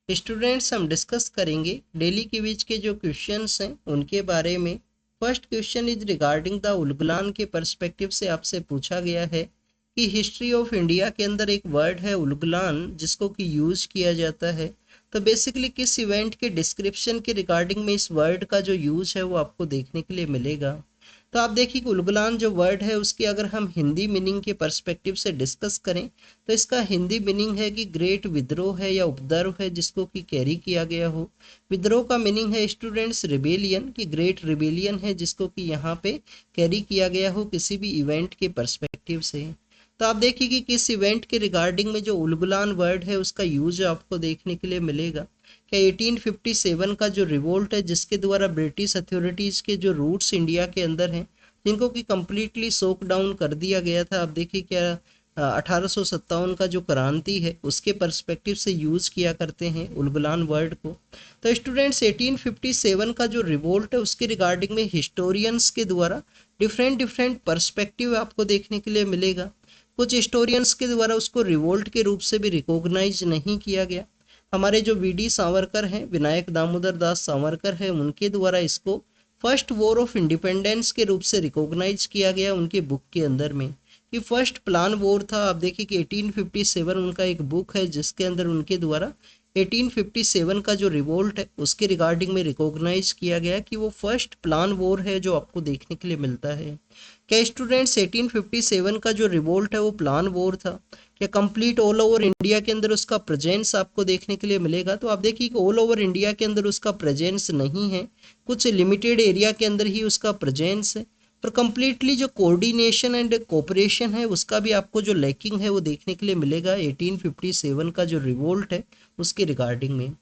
Students हम discuss करेंगे daily के बीच के जो क्वेश्चंस हैं उनके बारे में। First question is regarding the Ulgulan के पर्सपेक्टिव से आपसे पूछा गया है कि हिस्ट्री ऑफ इंडिया के अंदर एक वर्ड है उलगुलान जिसको कि यूज किया जाता है। तो बेसिकली किस इवेंट के डिस्क्रिप्शन के रिगार्डिंग में इस वर्ड का जो यूज है वो आपको देखने के लिए मिलेगा। तो आप देखिए कि उलगुलान जो वर्ड है उसकी अगर हम हिंदी मीनिंग के पर्सपेक्टिव से डिस्कस करें तो इसका हिंदी मीनिंग है कि ग्रेट विद्रोह है या उपद्रव है जिसको कि कैरी किया गया हो। विद्रोह का मीनिंग है स्टूडेंट्स रिबेलियन की ग्रेट रिबेलियन है जिसको कि यहाँ पे कैरी किया गया हो किसी भी इवेंट के पर्सपेक्टिव से। तो आप देखिए कि किस इवेंट के रिगार्डिंग में जो उलगुलान वर्ड है उसका यूज आपको देखने के लिए मिलेगा। क्या 1857 का जो रिवोल्ट है जिसके द्वारा ब्रिटिश अथॉरिटीज के जो रूट्स इंडिया के अंदर हैं जिनको कि कम्प्लीटली सोक डाउन कर दिया गया था। आप देखिए क्या 1857 का जो क्रांति है उसके पर्सपेक्टिव से यूज किया करते हैं उलगुलान वर्ड को। तो स्टूडेंट्स 1857 का जो रिवोल्ट है उसके रिगार्डिंग में हिस्टोरियंस के द्वारा डिफरेंट डिफरेंट पर्सपेक्टिव आपको देखने के लिए मिलेगा। कुछ हिस्टोरियंस के द्वारा उसको रिवोल्ट के रूप से भी रिकॉग्नाइज नहीं किया गया। हमारे जो वीडी सावरकर हैं विनायक दामोदर दास सावरकर हैं उनके द्वारा इसको फर्स्ट वॉर ऑफ इंडिपेंडेंस के रूप से रिकॉग्नाइज किया गया उनके बुक के अंदर में कि फर्स्ट प्लान वॉर था। आप देखिए कि 1857 उनका एक बुक है जिसके अंदर उनके द्वारा 1857 का जो रिवोल्ट है उसके रिगार्डिंग में रिकॉग्नाइज किया गया कि वो फर्स्ट प्लान वॉर है जो आपको देखने के लिए मिलता है। क्या स्टूडेंट्स 1857 का जो रिवोल्ट है वो प्लान वॉर था? क्या कंप्लीट ऑल ओवर इंडिया के अंदर उसका प्रेजेंस आपको देखने के लिए मिलेगा? तो आप देखिए कि ऑल ओवर इंडिया के अंदर उसका प्रेजेंस नहीं है, कुछ लिमिटेड एरिया के अंदर ही उसका प्रेजेंस है। पर कंप्लीटली जो कोऑर्डिनेशन एंड कोऑपरेशन है उसका भी आपको जो लैकिंग है वो देखने के लिए मिलेगा 1857 का जो रिवोल्ट है उसके रिगार्डिंग में।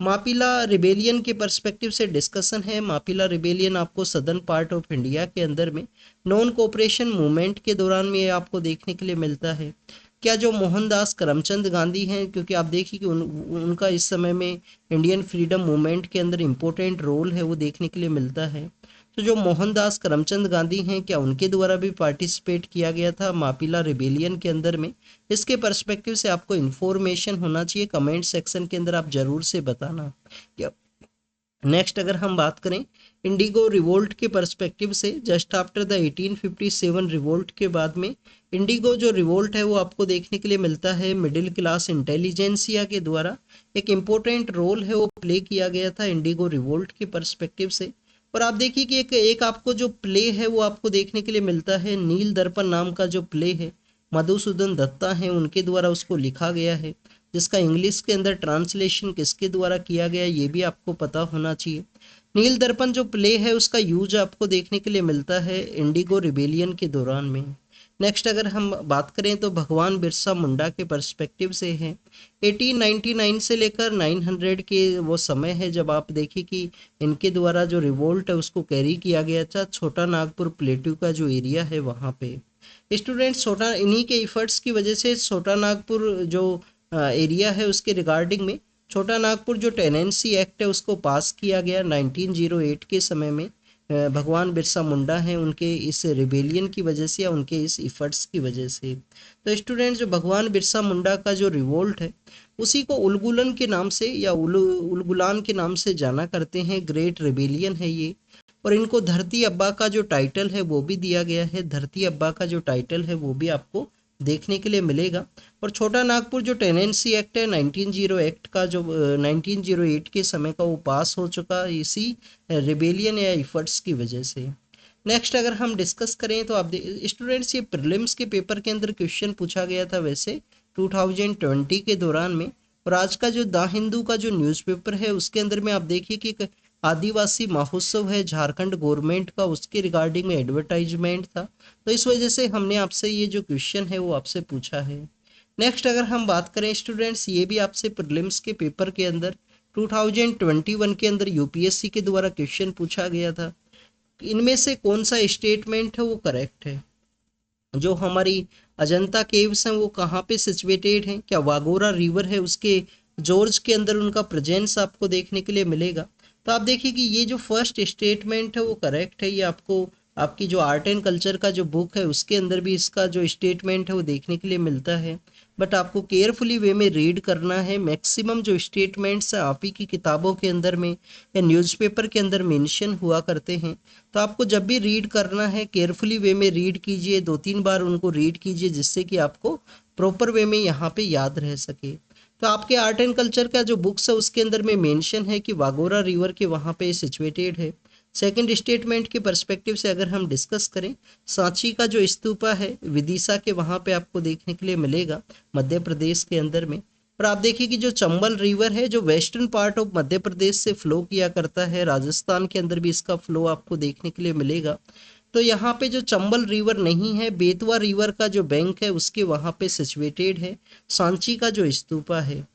मापिला रिबेलियन के पर्सपेक्टिव से डिस्कशन है। मापिला रिबेलियन आपको सदर्न पार्ट ऑफ इंडिया के अंदर में नॉन कोऑपरेशन मूवमेंट के दौरान में आपको देखने के लिए मिलता है। क्या जो मोहनदास करमचंद गांधी हैं, क्योंकि आप देखिए कि उनका इस समय में इंडियन फ्रीडम मूवमेंट के अंदर इम्पोर्टेंट रोल है वो देखने के लिए मिलता है। तो जो मोहनदास करमचंद गांधी हैं क्या उनके द्वारा भी पार्टिसिपेट किया गया था मापिला रिबेलियन के अंदर में? इसके पर्सपेक्टिव से आपको इन्फॉर्मेशन होना चाहिए, कमेंट सेक्शन के अंदर आप जरूर से बताना। नेक्स्ट अगर हम बात करें इंडिगो रिवोल्ट के पर्सपेक्टिव से, जस्ट आफ्टर द 1857 रिवोल्ट के बाद में इंडिगो जो रिवोल्ट है वो आपको देखने के लिए मिलता है मिडिल क्लास इंटेलिजेंसिया के द्वारा। एक इम्पोर्टेंट रोल है वो प्ले किया गया था इंडिगो रिवोल्ट के पर्सपेक्टिव से। और आप देखिए कि एक आपको जो प्ले है वो आपको देखने के लिए मिलता है नील दर्पण नाम का जो प्ले है, मधुसूदन दत्ता है उनके द्वारा उसको लिखा गया है, जिसका इंग्लिश के अंदर ट्रांसलेशन किसके द्वारा किया गया ये भी आपको पता होना चाहिए। नील दर्पण जो प्ले है उसका यूज आपको देखने के लिए मिलता है इंडिगो रिबेलियन के दौरान में। नेक्स्ट अगर हम बात करें तो भगवान बिरसा मुंडा के पर्सपेक्टिव से है। 1899 से लेकर 900 के वो समय है जब आप देखिए कि इनके द्वारा जो रिवोल्ट है उसको कैरी किया गया था छोटा नागपुर प्लेट्यू का जो एरिया है वहाँ पे। स्टूडेंट्स छोटा इन्हीं के इफर्ट्स की वजह से छोटा नागपुर जो एरिया है उसके रिगार्डिंग में छोटा नागपुर जो टेनेंसी एक्ट है उसको पास किया गया 1908 के समय में। भगवान बिरसा मुंडा हैं उनके इस रिबेलियन की वजह से या उनके इस इफर्ट्स की वजह से। तो स्टूडेंट्स जो भगवान बिरसा मुंडा का जो रिवोल्ट है उसी को उलगुलन के नाम से या उलगुलान के नाम से जाना करते हैं, ग्रेट रिबेलियन है ये। और इनको धरती अब्बा का जो टाइटल है वो भी दिया गया है, धरती अब्बा का जो टाइटल है वो भी आपको देखने के लिए मिलेगा। और छोटा नागपुर जो टेनेंसी एक्ट है 1908 एक्ट का जो 1908 के समय का वो पास हो चुका इसी रिबेलियन या इफर्ट्स की वजह से। नेक्स्ट अगर हम डिस्कस करें तो आप स्टूडेंट्स ये प्रीलिम्स के पेपर के अंदर क्वेश्चन पूछा गया था वैसे 2020 के दौरान में। और आज का जो द हिंदू का जो न्यूज़पेपर है उसके अंदर में आप देखिए कि एक आदिवासी महोत्सव है झारखंड गवर्नमेंट का, उसके रिगार्डिंग में एडवर्टाइजमेंट था। तो इस वजह से हमने आपसे ये जो क्वेश्चन है वो आपसे पूछा है। नेक्स्ट अगर हम बात करें स्टूडेंट्स ये भी आपसे प्रीलिम्स के पेपर के अंदर 2021 के अंदर यूपीएससी के द्वारा क्वेश्चन पूछा गया था। इनमें से कौन सा स्टेटमेंट है वो करेक्ट है? जो हमारी अजंता केव्स हैं वो कहाँ पे सिचुएटेड हैं? क्या वागोरा रिवर है उसके जॉर्ज के अंदर उनका प्रेजेंस आपको देखने के लिए मिलेगा? तो आप देखिए कि ये जो फर्स्ट स्टेटमेंट है वो करेक्ट है, ये आपको आपकी जो आर्ट एंड कल्चर का जो बुक है उसके अंदर भी इसका जो स्टेटमेंट है वो देखने के लिए मिलता है। बट आपको केयरफुली वे में रीड करना है। मैक्सिमम जो स्टेटमेंट्स हैं आप ही की किताबों के अंदर में या न्यूज़पेपर के अंदर मेंशन हुआ करते हैं। तो आपको जब भी रीड करना है केयरफुली वे में रीड कीजिए, 2-3 बार उनको रीड कीजिए, जिससे कि आपको प्रॉपर वे में यहाँ पे याद रह सके। तो आपके आर्ट एंड कल्चर का जो बुक्स है उसके अंदर में मेंशन है कि वागोरा रिवर के वहाँ पे सिचुएटेड है। सेकंड स्टेटमेंट के पर्सपेक्टिव से अगर हम डिस्कस करें, सांची का जो स्तूपा है विदिशा के वहाँ पे आपको देखने के लिए मिलेगा, मध्य प्रदेश के अंदर में। और आप देखिए कि जो चंबल रिवर है जो western part of Madhya Pradesh से फ्लो किया करता है, राजस्थान के अंदर भी इसका फ्लो आपको देखने के लिए मिलेगा। तो यहाँ पे जो चंबल रिवर नहीं है, बेतवा रिवर का जो बैंक है उसके वहाँ पे सिचुएटेड है सांची का जो स्तूपा है।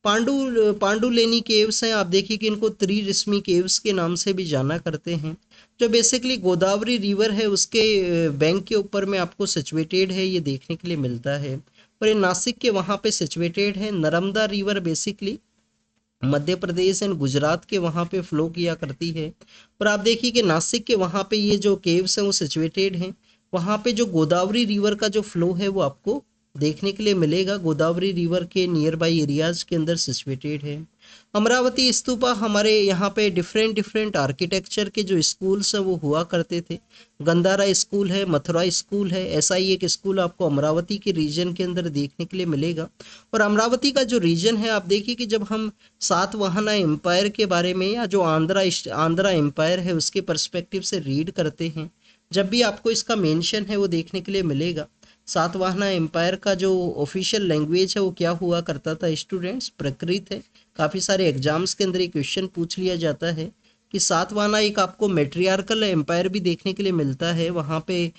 पांडुलेनी केव्स हैं, आप देखिए कि इनको त्रिरश्मि केव्स के नाम से भी जाना करते हैं, जो बेसिकली गोदावरी रिवर है उसके बैंक के ऊपर में आपको सिचुएटेड है, ये देखने के लिए मिलता है। और ये नासिक के वहाँ पे सिचुएटेड है। Narmada river basically Madhya Pradesh and Gujarat के वहाँ पे फ्लो किया करती है। और आप देखिए कि नासिक के वहाँ पे ये जो केव्स हैं वो सिचुएटेड हैं। वहाँ पे जो गोदावरी रिवर का जो फ्लो है वो आपको देखने के लिए मिलेगा, गोदावरी रिवर के नियर बाई एरियाज के अंदर सिचुएटेड है। अमरावती स्तूपा हमारे यहाँ पे डिफरेंट डिफरेंट आर्किटेक्चर के जो स्कूल्स हैं वो हुआ करते थे। गंधारा स्कूल है, मथुरा स्कूल है, ऐसा ही एक स्कूल आपको अमरावती के रीजन के अंदर देखने के लिए मिलेगा। और अमरावती का जो रीजन है आप देखिए कि जब हम सातवाहना एम्पायर के बारे में या जो आंध्रा एम्पायर है उसके पर्सपेक्टिव से रीड करते हैं, जब भी आपको इसका मेंशन है वो देखने के लिए मिलेगा। सातवाहना एम्पायर का जो ऑफिशियल लैंग्वेज है वो क्या हुआ करता था स्टूडेंट्स, प्राकृत है। काफ़ी सारे एग्जाम्स के अंदर ये क्वेश्चन पूछ लिया जाता है कि सातवाहना एक आपको मेट्रियार्कल एम्पायर भी देखने के लिए मिलता है। वहाँ पे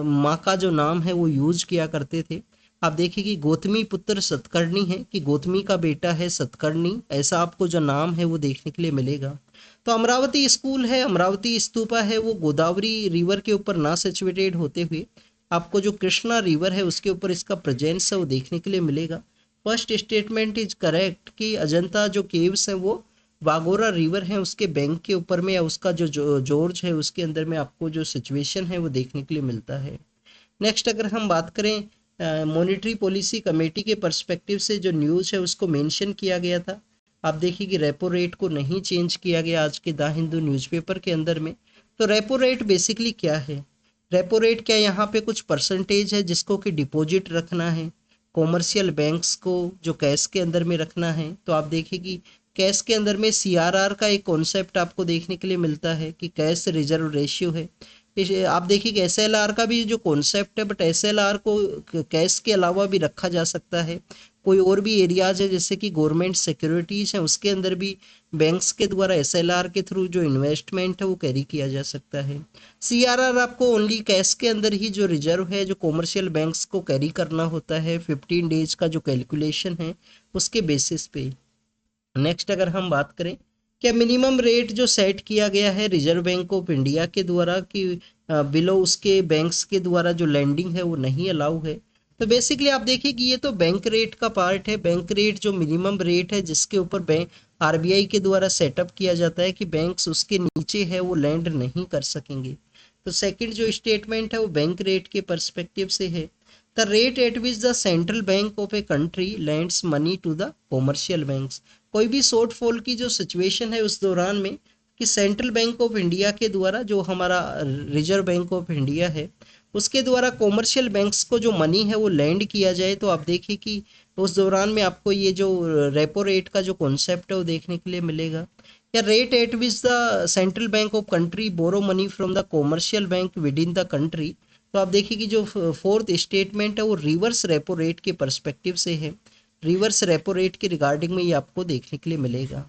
माँ का जो नाम है वो यूज किया करते थे। आप देखिए कि गौतमी पुत्र सतकर्णी है, कि गौतमी का बेटा है सतकर्णी, ऐसा आपको जो नाम है वो देखने के लिए मिलेगा। तो अमरावती स्कूल है, अमरावती स्तूपा है, वो गोदावरी रिवर के ऊपर ना सिचुएटेड होते हुए आपको जो कृष्णा रिवर है उसके ऊपर इसका प्रेजेंस है वो देखने के लिए मिलेगा। फर्स्ट स्टेटमेंट इज करेक्ट कि अजंता जो केव्स हैं वो वागोरा रिवर है उसके बैंक के ऊपर में या उसका जो जॉर्ज है उसके अंदर में आपको जो सिचुएशन है वो देखने के लिए मिलता है। नेक्स्ट अगर हम बात करें मॉनेटरी पॉलिसी कमेटी के पर्सपेक्टिव से जो न्यूज़ है उसको मेंशन किया गया था। आप देखिए कि रेपो रेट को नहीं चेंज किया गया आज के द हिंदू न्यूज़पेपर के अंदर में। तो रेपो रेट बेसिकली क्या है? रेपो रेट क्या यहाँ पे कुछ परसेंटेज है जिसको कि डिपॉजिट रखना है, कॉमर्शियल बैंक्स को जो कैश के अंदर में रखना है। तो आप देखिए कि कैश के अंदर में सीआरआर का एक कॉन्सेप्ट आपको देखने के लिए मिलता है कि कैश रिजर्व रेशियो है। आप देखिए कि एसएलआर का भी जो कॉन्सेप्ट है, बट एसएलआर को कैश के अलावा भी रखा जा सकता है। कोई और भी एरियाज है जैसे कि गवर्नमेंट सिक्योरिटीज है उसके अंदर भी बैंक्स के द्वारा एसएलआर के थ्रू जो इन्वेस्टमेंट है वो कैरी किया जा सकता है। सीआरआर आपको ओनली कैश के अंदर ही जो रिजर्व है जो कॉमर्शियल बैंक्स को कैरी करना होता है, 15 डेज का जो कैलकुलेशन है उसके बेसिस पे। नेक्स्ट अगर हम बात करें, क्या मिनिमम रेट जो सेट किया गया है रिजर्व बैंक ऑफ इंडिया के द्वारा कि बिलो उसके बैंक्स के द्वारा जो लैंडिंग है वो नहीं अलाउ है। तो बेसिकली आप देखिए कि ये तो बैंक रेट का पार्ट है। बैंक रेट जो मिनिमम रेट है जिसके ऊपर बैंक आरबीआई के द्वारा सेटअप किया जाता है कि बैंक्स उसके नीचे है वो लैंड नहीं कर सकेंगे। तो सेकंड जो स्टेटमेंट है वो बैंक रेट के पर्सपेक्टिव से है। The rate at which the central bank of a country lends money to the commercial banks. कोई भी शॉर्टफॉल की जो सिचुएशन है उस दौरान में कि सेंट्रल बैंक ऑफ इंडिया के द्वारा जो हमारा रिजर्व बैंक ऑफ इंडिया है उसके द्वारा कॉमर्शियल बैंक्स को जो मनी है वो लैंड किया जाए, तो आप देखिए कि उस दौरान में आपको ये जो रेपो रेट का जो कॉन्सेप्ट है वो देखने के लिए मिलेगा। या rate at which the central bank of country borrow money from the commercial bank within the country. तो आप देखिए कि जो फोर्थ स्टेटमेंट है वो रिवर्स रेपो रेट के पर्सपेक्टिव से है। रिवर्स रेपो रेट के रिगार्डिंग में ये आपको देखने के लिए मिलेगा।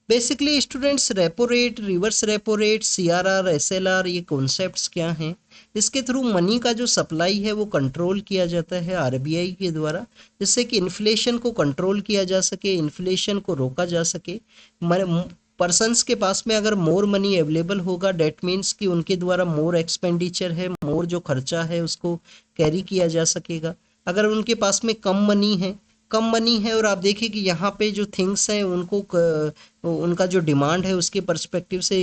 Basically students repo rate, reverse repo rate, CRR, SLR, ये कॉन्सेप्ट्स क्या हैं? इसके थ्रू मनी का जो सप्लाई है वो कंट्रोल किया जाता है आरबीआई के द्वारा, जिससे कि इन्फ्लेशन को कंट्रोल किया जा सके, इन्फ्लेशन को रोका जा सके। पर्सनस के पास में अगर मोर मनी अवेलेबल होगा डेट मीन्स कि उनके द्वारा मोर एक्सपेंडिचर है, मोर जो खर्चा है उसको कैरी किया जा सकेगा। अगर उनके पास में कम मनी है और आप देखिए कि यहाँ पे जो थिंग्स हैं उनको उनका जो डिमांड है उसके पर्सपेक्टिव से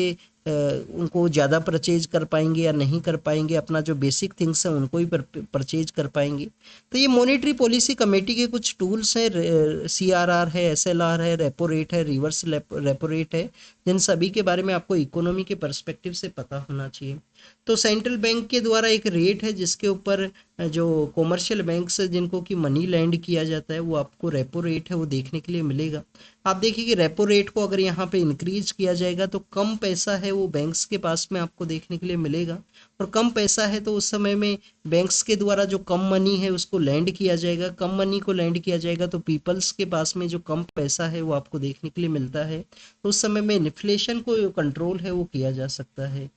उनको ज़्यादा परचेज कर पाएंगे या नहीं कर पाएंगे, अपना जो बेसिक थिंग्स हैं उनको ही परचेज कर पाएंगे। तो ये मॉनेटरी पॉलिसी कमेटी के कुछ टूल्स हैं, CRR है, SLR है, रेपो रेट है, रिवर्स रेपो रेट है, जिन सभी के बारे में आपको इकोनॉमी के पर्सपेक्टिव से पता होना चाहिए। तो सेंट्रल बैंक के द्वारा एक रेट है जिसके ऊपर जो कॉमर्शियल बैंक्स है जिनको कि मनी लैंड किया जाता है, वो आपको रेपो रेट है वो देखने के लिए मिलेगा। आप देखिए कि रेपो रेट को अगर यहाँ पे इंक्रीज किया जाएगा तो कम पैसा है वो बैंक्स के पास में आपको देखने के लिए मिलेगा, और कम पैसा है तो उस समय में बैंक्स के द्वारा जो कम मनी है उसको लैंड किया जाएगा। कम मनी को लैंड किया जाएगा तो पीपल्स के पास में जो कम पैसा है वो आपको देखने के लिए मिलता है, तो उस समय में इन्फ्लेशन को कंट्रोल है वो किया जा सकता है।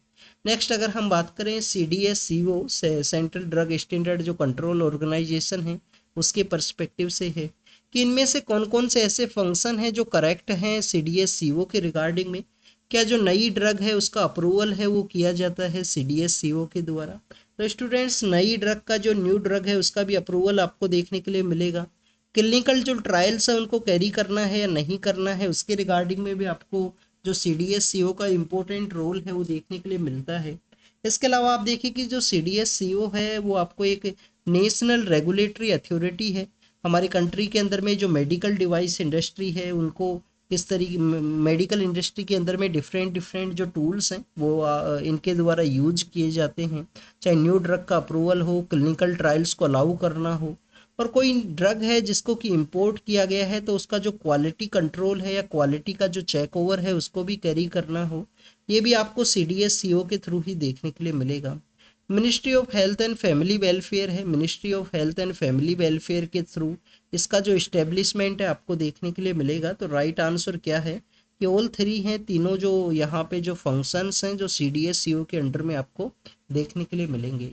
नेक्स्ट अगर हम बात करें CDSCO से सेंट्रल ड्रग स्टैंडर्ड जो कंट्रोल ऑर्गेनाइजेशन है उसके पर्सपेक्टिव से है कि इनमें से कौन कौन से ऐसे फंक्शन हैं जो करेक्ट हैं CDSCO के रिगार्डिंग में। क्या जो नई ड्रग है उसका अप्रूवल है वो किया जाता है CDSCO के द्वारा। तो स्टूडेंट्स नई ड्रग का जो न्यू ड्रग है उसका भी अप्रूवल आपको देखने के लिए मिलेगा। क्लिनिकल जो ट्रायल्स है उनको कैरी करना है या नहीं करना है उसके रिगार्डिंग में भी आपको जो CDSCO का इम्पोर्टेंट रोल है वो देखने के लिए मिलता है। इसके अलावा आप देखिए कि जो CDSCO है वो आपको एक नेशनल रेगुलेटरी अथॉरिटी है। हमारी कंट्री के अंदर में जो मेडिकल डिवाइस इंडस्ट्री है उनको किस तरीके मेडिकल इंडस्ट्री के अंदर में डिफरेंट डिफरेंट जो टूल्स हैं वो इनके द्वारा यूज किए जाते हैं, चाहे न्यू ड्रग का अप्रूवल हो, क्लिनिकल ट्रायल्स को अलाउ करना हो, और कोई ड्रग है जिसको कि इंपोर्ट किया गया है तो उसका जो क्वालिटी कंट्रोल है या क्वालिटी का जो चेक ओवर है उसको भी कैरी करना हो, ये भी आपको CDSCO के थ्रू ही देखने के लिए मिलेगा। Ministry of health and family welfare है, ministry of health and family welfare के थ्रू इसका जो इस्टेब्लिशमेंट है आपको देखने के लिए मिलेगा। तो राइट आंसर क्या है कि ऑल थ्री हैं, तीनों जो यहाँ पे जो फंक्शंस हैं जो CDSCO के अंडर में आपको देखने के लिए मिलेंगे।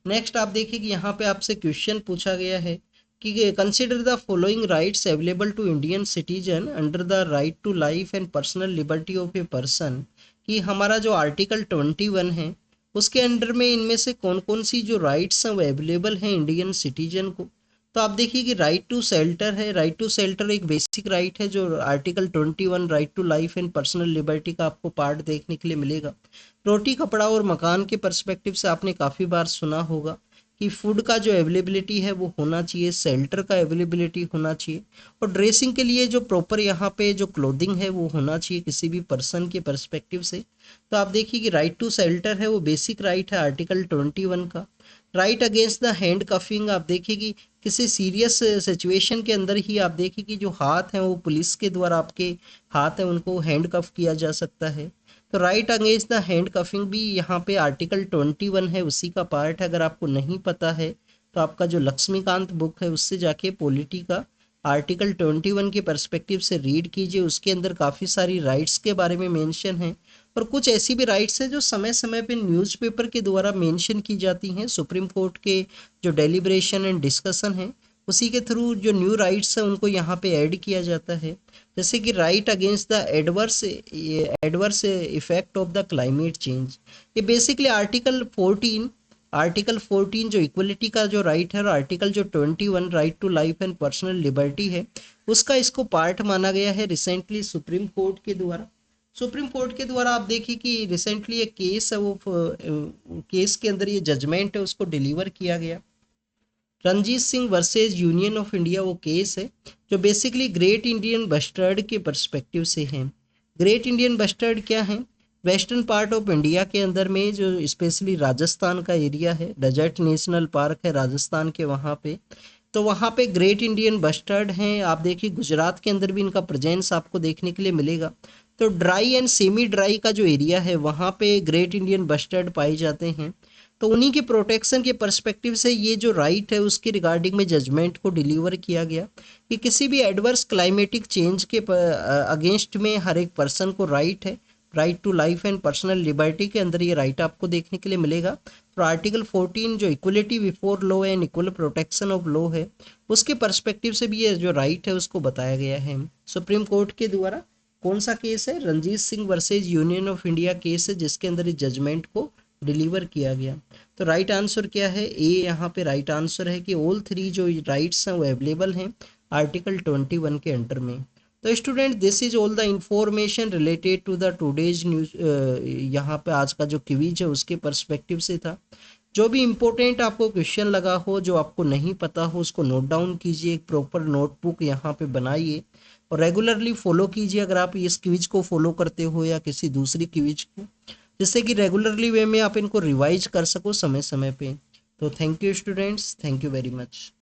नेक्स्ट आप देखिए कि यहाँ पे आपसे क्वेश्चन पूछा गया है कि consider the following rights available to Indian citizen under the right to life and personal liberty of a person, कि हमारा जो आर्टिकल 21 है उसके अंडर में इनमें से कौन कौन सी जो राइट्स हैं वो अवेलेबल हैं इंडियन सिटीजन को। तो आप देखिए कि राइट टू शेल्टर है, राइट टू शेल्टर एक बेसिक राइट है जो article 21 right to life and personal liberty का आपको पार्ट देखने के लिए मिलेगा। रोटी कपड़ा और मकान के पर्सपेक्टिव से आपने काफ़ी बार सुना होगा कि फूड का जो अवेलेबिलिटी है वो होना चाहिए, शेल्टर का अवेलेबिलिटी होना चाहिए, और ड्रेसिंग के लिए जो प्रॉपर यहाँ पे जो क्लोथिंग है वो होना चाहिए किसी भी पर्सन के पर्सपेक्टिव से। तो आप देखिए कि राइट टू शेल्टर है वो बेसिक राइट है आर्टिकल 21 का। Right against the hand coughing, आप देखिए कि किसी सीरियस सिचुएशन के अंदर ही आप देखिए कि जो हाथ हैं वो पुलिस के द्वारा आपके हाथ हैं उनको हैंड कफ किया जा सकता है। तो right against the hand coughing भी यहाँ पे आर्टिकल 21 है उसी का पार्ट है। अगर आपको नहीं पता है तो आपका जो लक्ष्मीकांत बुक है उससे जाके पॉलिटी का आर्टिकल 21 के पर्सपेक्टिव से रीड कीजिए, उसके अंदर काफ़ी सारी राइट्स के बारे में मेंशन है, और कुछ ऐसी भी राइट्स हैं जो समय समय पे न्यूज़पेपर के द्वारा मेंशन की जाती हैं। सुप्रीम कोर्ट के जो डेलिब्रेशन एंड डिस्कशन है उसी के थ्रू जो न्यू राइट्स हैं उनको यहाँ पे ऐड किया जाता है। जैसे कि right against the adverse effect of the climate change, ये बेसिकली आर्टिकल 14 जो इक्वलिटी का जो राइट है, और आर्टिकल जो 21 right to life and personal liberty है उसका इसको पार्ट माना गया है रिसेंटली सुप्रीम कोर्ट के द्वारा। सुप्रीम कोर्ट के द्वारा आप देखिए कि रिसेंटली एक केस है वो केस के अंदर ये जजमेंट है उसको डिलीवर किया गया। Ranjit Singh versus union of India वो केस है जो बेसिकली ग्रेट इंडियन बस्टर्ड के पर्सपेक्टिव से है। ग्रेट इंडियन बस्टर्ड क्या है? वेस्टर्न पार्ट ऑफ इंडिया के अंदर में जो स्पेशली राजस्थान का एरिया है, डेजर्ट नेशनल पार्क है राजस्थान के वहाँ पे, तो वहाँ पे ग्रेट इंडियन बस्टर्ड हैं। आप देखिए गुजरात के अंदर भी इनका प्रेजेंस आपको देखने के लिए मिलेगा। तो ड्राई एंड सेमी ड्राई का जो एरिया है वहाँ पे ग्रेट इंडियन बस्टर्ड पाए जाते हैं। तो उन्हीं के प्रोटेक्शन के पर्सपेक्टिव से ये जो राइट है उसके रिगार्डिंग में जजमेंट को डिलीवर किया गया कि किसी भी एडवर्स क्लाइमेटिक चेंज के अगेंस्ट में हर एक पर्सन को राइट है, right to life and personal liberty के अंदर ये राइट आपको देखने के लिए मिलेगा। तो आर्टिकल 14 जो equality before law and equal protection of law है उसके पर्सपेक्टिव से भी ये जो राइट है उसको बताया गया है। सुप्रीम कोर्ट के द्वारा कौन सा केस है? Ranjit Singh versus union of India case है जिसके अंदर इस जजमेंट को डिलीवर किया गया। तो राइट आंसर क्या है? ए यहाँ पे राइट आंसर है कि ऑल थ्री जो राइट्स हैं वो अवेलेबल हैं आर्टिकल 21 के अंडर में। तो student this is all the information related to the today's news. यहाँ पे आज का जो क्विज है उसके पर्सपेक्टिव से था। जो भी इम्पोर्टेंट आपको क्वेश्चन लगा हो, जो आपको नहीं पता हो, उसको नोट डाउन कीजिए, एक प्रॉपर नोटबुक यहाँ पे बनाइए और रेगुलरली फॉलो कीजिए अगर आप इस क्विज को फॉलो करते हो या किसी दूसरी क्विज को, जिससे कि रेगुलरली वे में आप इनको रिवाइज कर सको समय समय पे। तो thank you students, thank you very much.